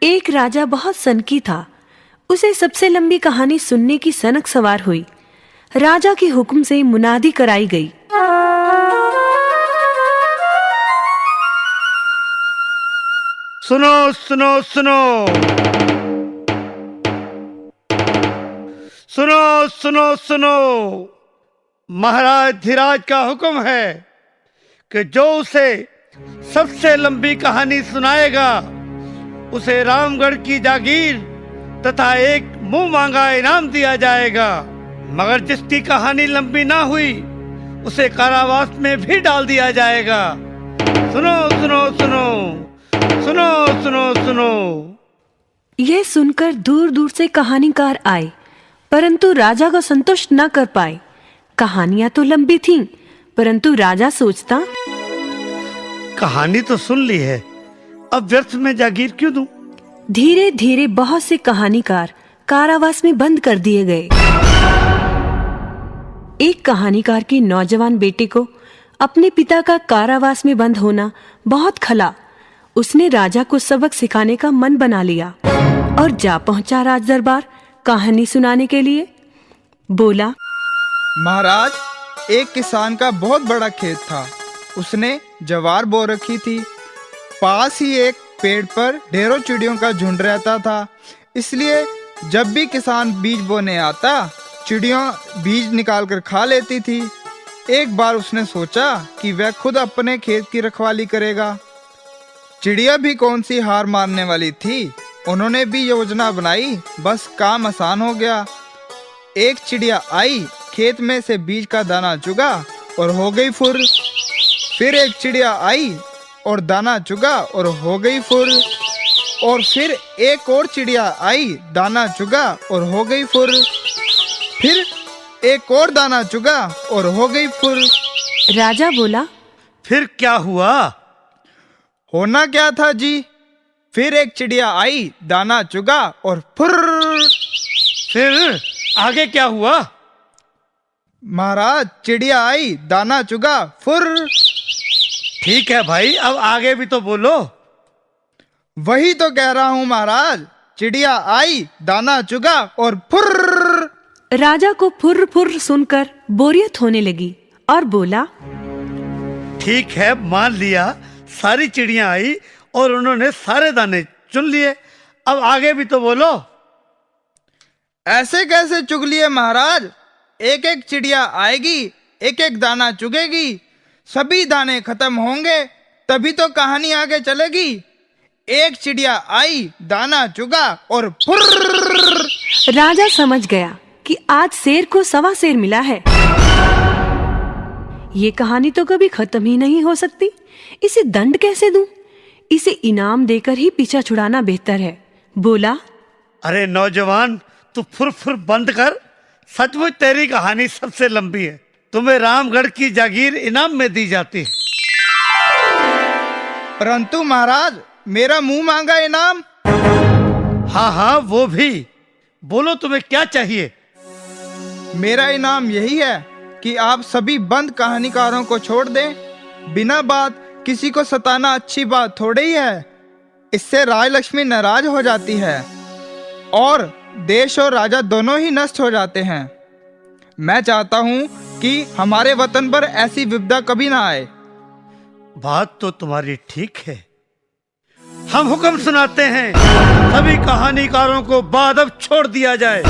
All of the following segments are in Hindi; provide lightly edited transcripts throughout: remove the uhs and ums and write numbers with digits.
एक राजा बहुत सनकी था। उसे सबसे लंबी कहानी सुनने की सनक सवार हुई। राजा के हुक्म से मुनादी कराई गई। सुनो सुनो सुनो, सुनो सुनो सुनो, महाराज धीराज का हुक्म है कि जो उसे सबसे लंबी कहानी सुनाएगा उसे रामगढ़ की जागीर तथा एक मुंह मांगा इनाम दिया जाएगा। मगर जिसकी कहानी लंबी ना हुई उसे कारावास में भी डाल दिया जाएगा। सुनो सुनो सुनो, सुनो सुनो सुनो। यह सुनकर दूर दूर से कहानीकार आए, परंतु राजा को संतुष्ट न कर पाए। कहानियां तो लंबी थीं, परंतु राजा सोचता, कहानी तो सुन ली है, अब व्यर्थ में जागीर क्यों दूं? धीरे धीरे बहुत से कहानीकार कारावास में बंद कर दिए गए। एक कहानीकार के नौजवान बेटे को अपने पिता का कारावास में बंद होना बहुत खला। उसने राजा को सबक सिखाने का मन बना लिया और जा पहुंचा राज दरबार कहानी सुनाने के लिए। बोला, महाराज, एक किसान का बहुत बड़ा खेत था। उसने ज्वार बो रखी थी। पास ही एक पेड़ पर ढेरों चिड़ियों का झुंड रहता था, इसलिए जब भी किसान बीज बोने आता, चिड़ियों बीज निकालकर खा लेती थी। एक बार उसने सोचा कि वह खुद अपने खेत की रखवाली करेगा। चिड़िया भी कौन सी हार मारने वाली थी। उन्होंने भी योजना बनाई, बस काम आसान हो गया। एक चिड़िया आई, खेत में से बीज का दाना चुगा और हो गई फुर। फिर एक चिड़िया आई और दाना चुगा और हो गई फुर। और फिर एक और चिड़िया आई, दाना चुगा और हो गई फुर। फिर एक और दाना चुगा और हो गई फुर। राजा बोला, फिर क्या हुआ? होना क्या था जी? फिर एक चिड़िया आई, दाना चुगा और फुर। फिर आगे क्या हुआ? महाराज, चिड़िया आई, दाना चुगा, फुर। ठीक है भाई, अब आगे भी तो बोलो। वही तो कह रहा हूँ महाराज, चिड़िया आई, दाना चुगा और फुर। राजा को फुर फुर सुनकर बोरियत होने लगी और बोला, ठीक है, मान लिया, सारी चिड़ियां आई और उन्होंने सारे दाने चुन लिए। अब आगे भी तो बोलो। ऐसे कैसे चुग लिए महाराज? एक एक चिड़िया आएगी, एक एक दाना चुगेगी, सभी दाने खत्म होंगे, तभी तो कहानी आगे चलेगी। एक चिड़िया आई, दाना चुगा और फुर्र। राजा समझ गया कि आज शेर को सवा शेर मिला है। ये कहानी तो कभी खत्म ही नहीं हो सकती। इसे दंड कैसे दूं? इसे इनाम देकर ही पीछा छुड़ाना बेहतर है। बोला, अरे नौजवान, तू फुर फुर बंद कर। सचमुच तेरी कहानी सबसे लंबी है। तुम्हें रामगढ़ की जागीर इनाम में दी जाती है। परंतु महाराज, मेरा मुंह मांगा इनाम। हाँ हाँ, वो भी बोलो, तुम्हें क्या चाहिए? मेरा इनाम यही है कि आप सभी बंद कहानीकारों को छोड़ दें। बिना बात किसी को सताना अच्छी बात थोड़ी ही है। इससे राजलक्ष्मी नाराज हो जाती है और देश और राजा दोनों ही नष्ट हो जाते हैं। मैं चाहता हूँ कि हमारे वतन पर ऐसी विपदा कभी ना आए। बात तो तुम्हारी ठीक है। हम हुक्म सुनाते हैं, सभी कहानीकारों को बादब छोड़ दिया जाए।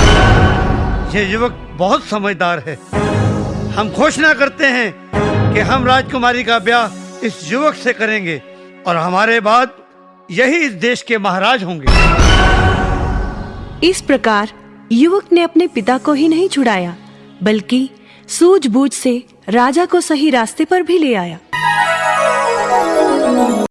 ये युवक बहुत समझदार है। हम घोषणा करते हैं कि हम राजकुमारी का ब्याह इस युवक से करेंगे और हमारे बाद यही इस देश के महाराज होंगे। इस प्रकार युवक ने अपने पिता को ही नहीं छुड़ाया, बल्कि सूझबूझ से राजा को सही रास्ते पर भी ले आया।